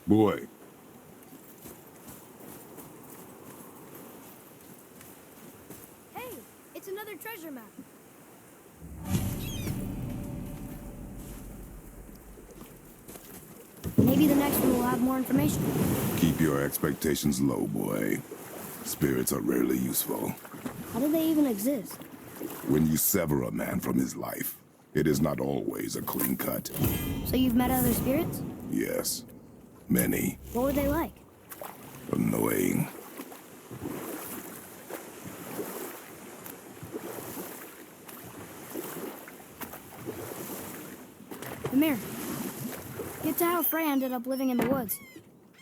Boy. Hey, it's another treasure map. Maybe the next one will have more information. Keep your expectations low, boy. Spirits are rarely useful. How do they even exist? When you sever a man from his life, it is not always a clean cut. So you've met other spirits? Yes. Many. What were they like? Annoying. Ymir, get to how Frey ended up living in the woods.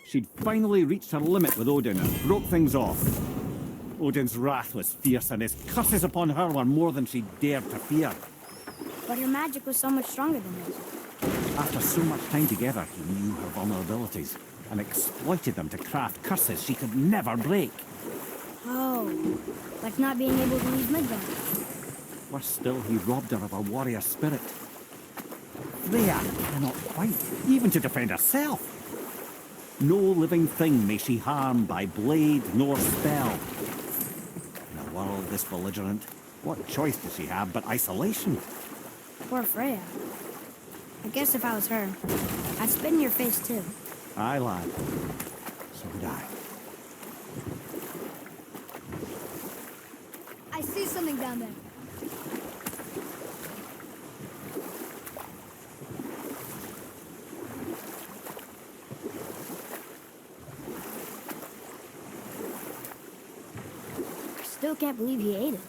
She'd finally reached her limit with Odin and broke things off. Odin's wrath was fierce, and his curses upon her were more than she dared to fear. But her magic was so much stronger than his. After so much time together, he knew her vulnerabilities and exploited them to craft curses she could never break. Oh, like not being able to leave Midgard. Worse still, he robbed her of her warrior spirit. Freya cannot fight, even to defend herself. No living thing may she harm by blade nor spell. In a world this belligerent, what choice does she have but isolation? Poor Freya. I guess if I was her, I'd spit in your face too. Aye, lad. So would I. I see something down there. I still can't believe he ate it.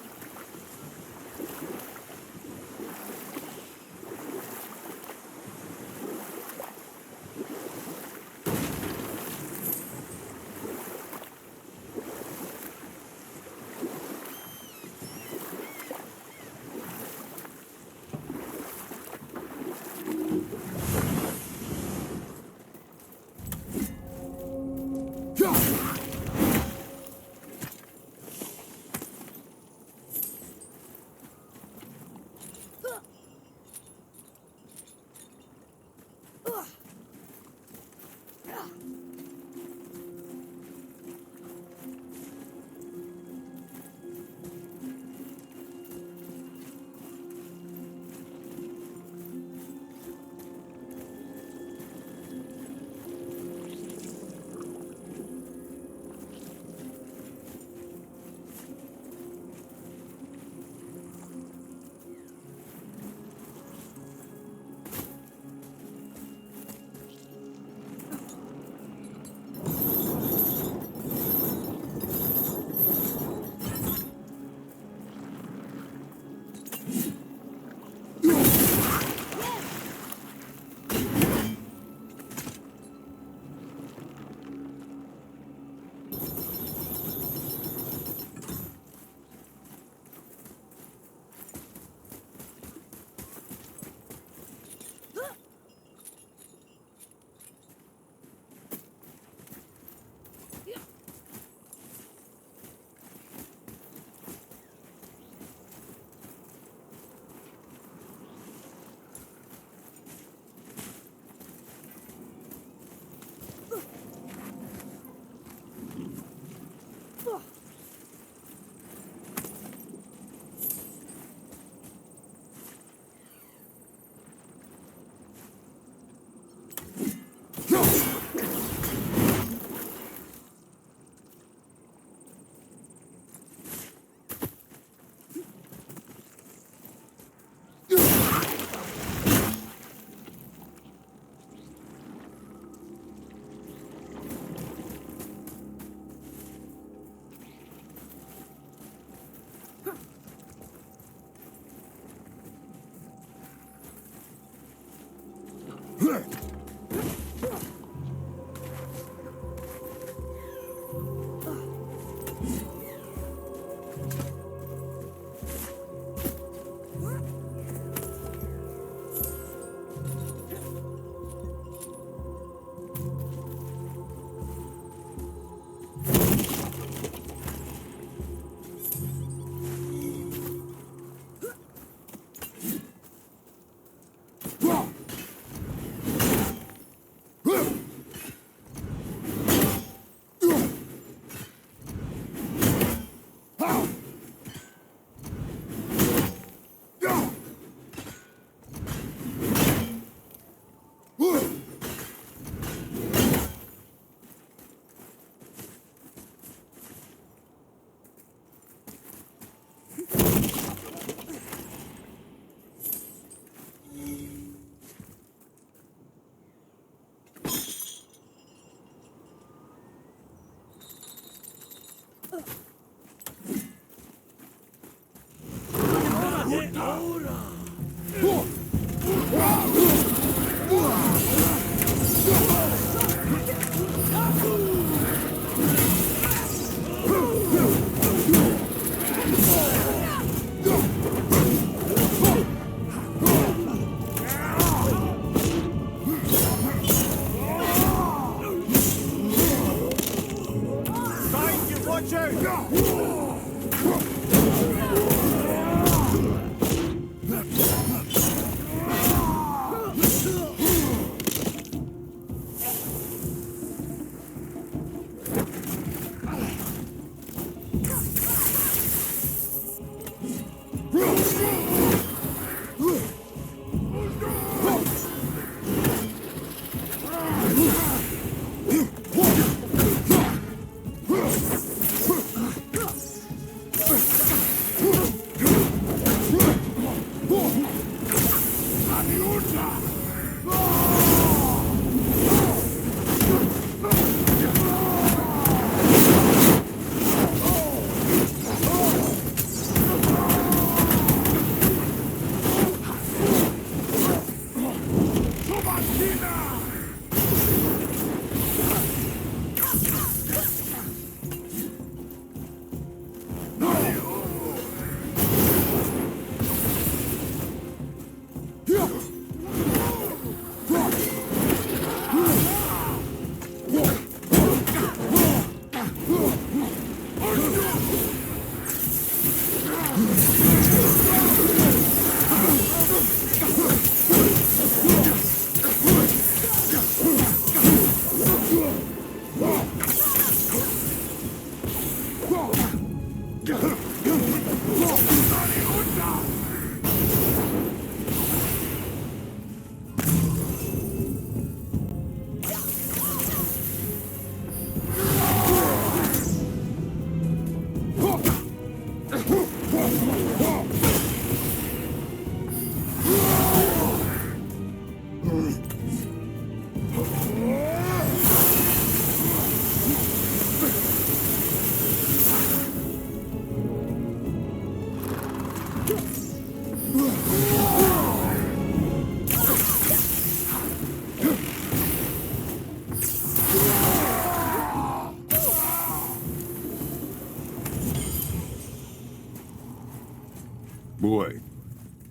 Boy.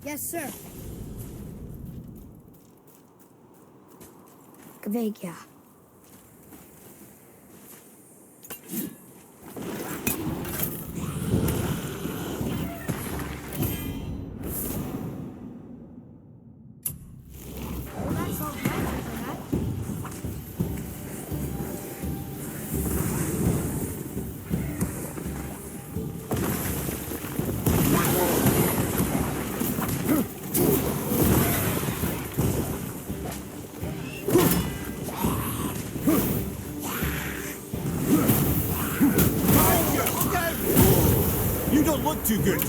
Yes, sir. Kvegia. You don't look too good.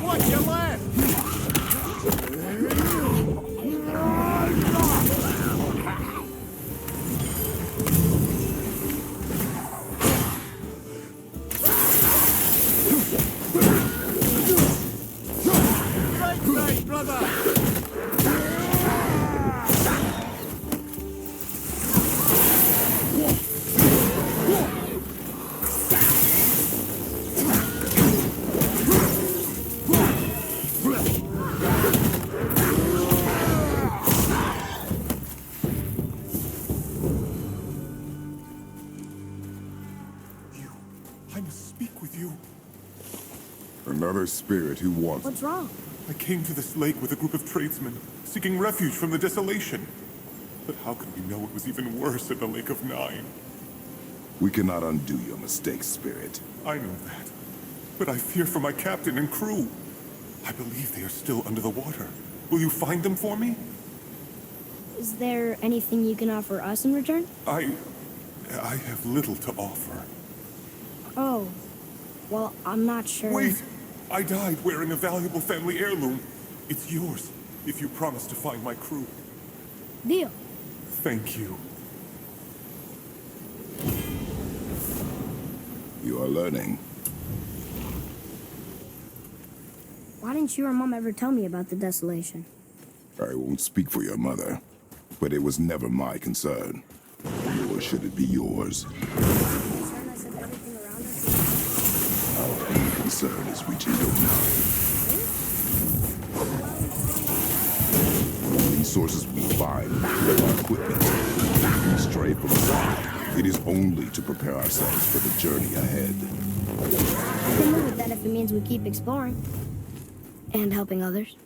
Watch your left. I must speak with you. Another spirit who wants... What's wrong? I came to this lake with a group of tradesmen, seeking refuge from the desolation. But how could we know it was even worse at the Lake of Nine? We cannot undo your mistakes, spirit. I know that. But I fear for my captain and crew. I believe they are still under the water. Will you find them for me? Is there anything you can offer us in return? I have little to offer. Oh, well, I'm not sure. Wait! I died wearing a valuable family heirloom. It's yours, if you promise to find my crew. Deal. Thank you. You are learning. Why didn't you or Mom ever tell me about the desolation? I won't speak for your mother, but it was never my concern. Nor should it be yours. Concern us if everything around us Our only concern is reaching Odin. The resources we find are our equipment. If we stray from that, it is only to prepare ourselves for the journey ahead. I can live with that if it means we keep exploring. And helping others.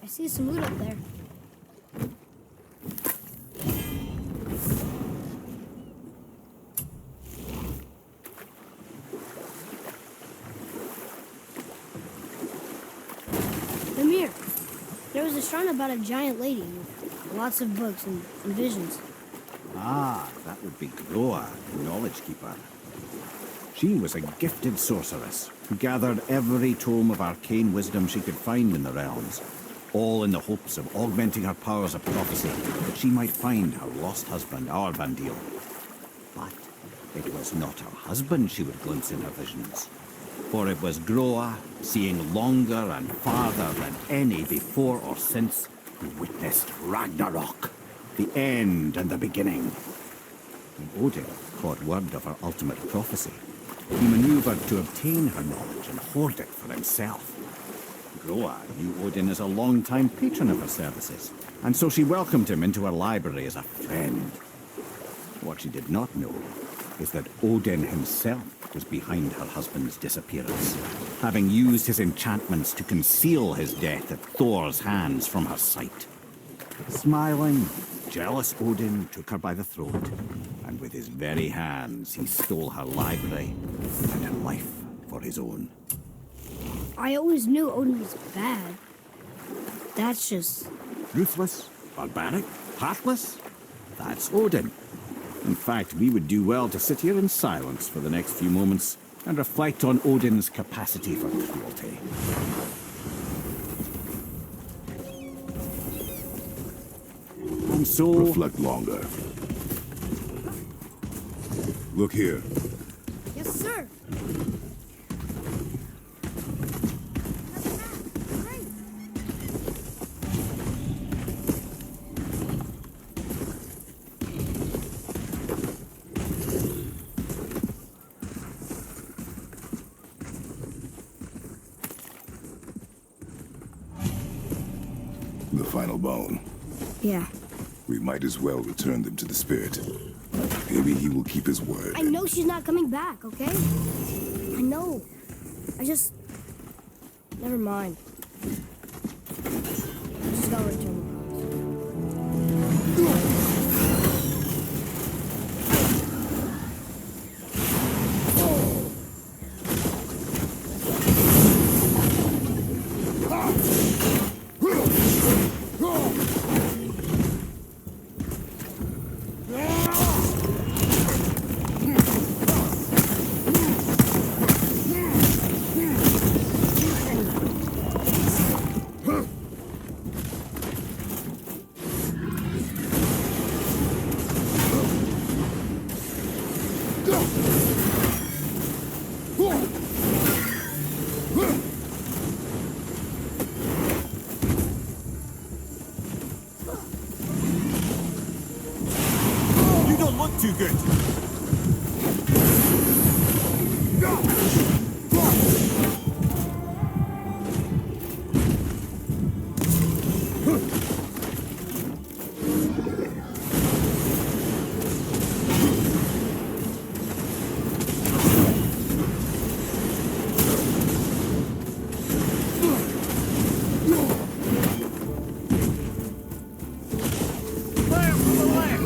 I see some loot up there. The mirror. There was a shrine about a giant lady with lots of books and visions. Ah, that would be Groa, the knowledge keeper. She was a gifted sorceress who gathered every tome of arcane wisdom she could find in the realms, all in the hopes of augmenting her powers of prophecy, that she might find her lost husband, Arvandil. But it was not her husband she would glimpse in her visions, for it was Groa, seeing longer and farther than any before or since, who witnessed Ragnarok, the end and the beginning. When Odin caught word of her ultimate prophecy, he maneuvered to obtain her knowledge and hoard it for himself. Groa knew Odin as a long-time patron of her services, and so she welcomed him into her library as a friend. What she did not know is that Odin himself was behind her husband's disappearance, having used his enchantments to conceal his death at Thor's hands from her sight. Smiling, jealous Odin took her by the throat, and with his very hands he stole her library and her life for his own. I always knew Odin was bad, That's just... Ruthless, barbaric, heartless? That's Odin. In fact, we would do well to sit here in silence for the next few moments and reflect on Odin's capacity for cruelty. And so... Reflect longer. Look here. Yes, sir. Great. The final bone. Yeah. We might as well return them to the spirit. Maybe he will keep his word. I know she's not coming back, okay? I know. I just... Never mind. I just gotta return the You don't look too good. Fire from the left!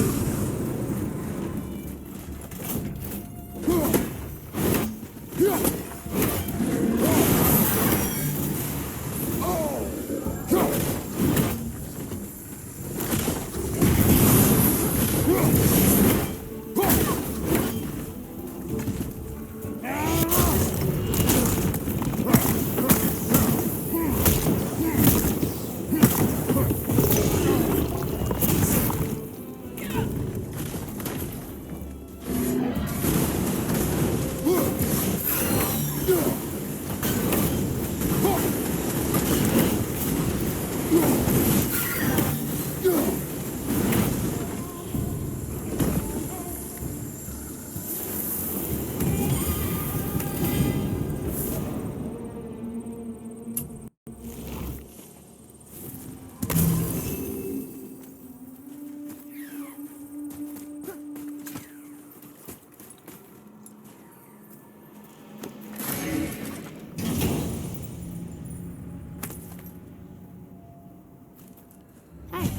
Hey,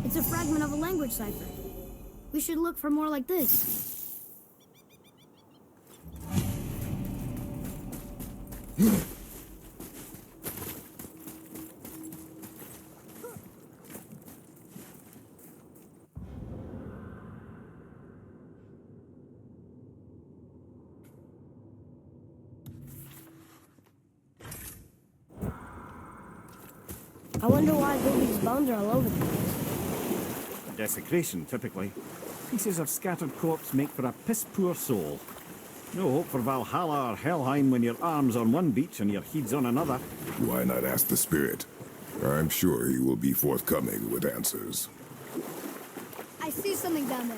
it's a fragment of a language cipher. We should look for more like this. I wonder why Gobi's bones are all over the place. Desecration, typically. Pieces of scattered corpse make for a piss-poor soul. No hope for Valhalla or Helheim when your arm's on one beach and your head's on another. Why not ask the spirit? I'm sure he will be forthcoming with answers. I see something down there.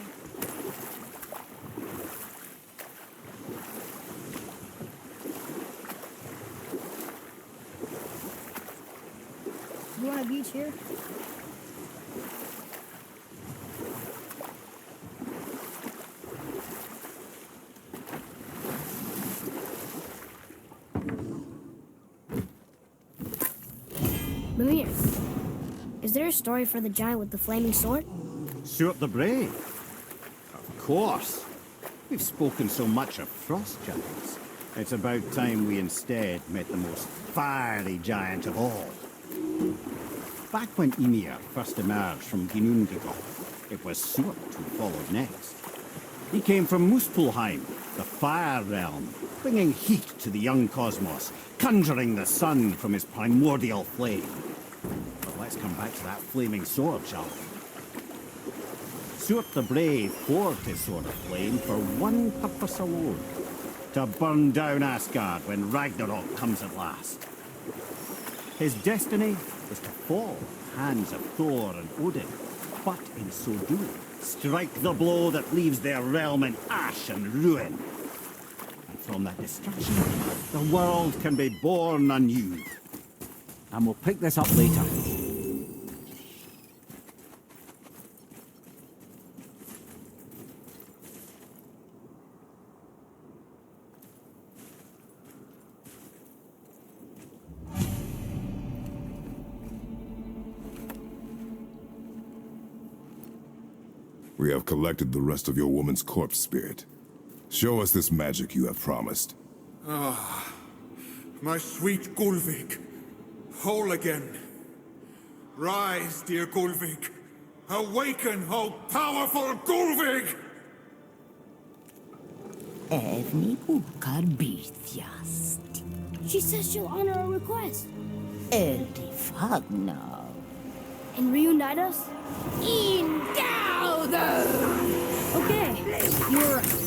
You want a beach here? Mimir, is there a story for the giant with the flaming sword? Stuart the Brave? Of course. We've spoken so much of frost giants. It's about time we instead met the most fiery giant of all. Back when Ymir first emerged from Ginnungagap, it was Surt who followed next. He came from Muspelheim, the fire realm, bringing heat to the young cosmos, conjuring the sun from his primordial flame. But let's come back to that flaming sword, shall we? Surt the Brave forged his sword of flame for one purpose alone: to burn down Asgard when Ragnarok comes at last. His destiny was to fall at the hands of Thor and Odin, but in so doing, strike the blow that leaves their realm in ash and ruin. And from that destruction, the world can be born anew. And we'll pick this up later. We have collected the rest of your woman's corpse spirit. Show us this magic you have promised. My sweet Gulvik, whole again. Rise, dear Gulvik. Awaken, O powerful Gulvik! Evni bukar bitjast. She says she'll honor our request Eldi fagna. and reunite us. In gaudo! Okay, you're right.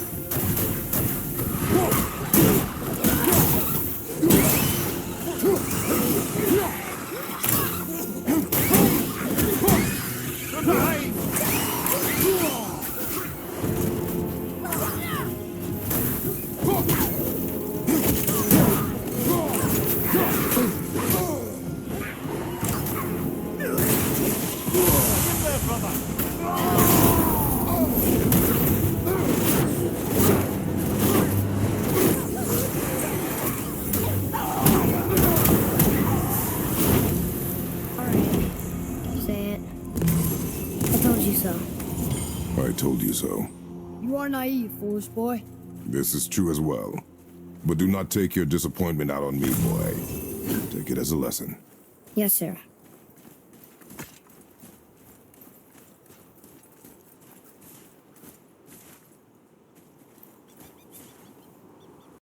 I told you so. You are naive, foolish boy. This is true as well. But do not take your disappointment out on me, boy. Take it as a lesson. Yes, sir.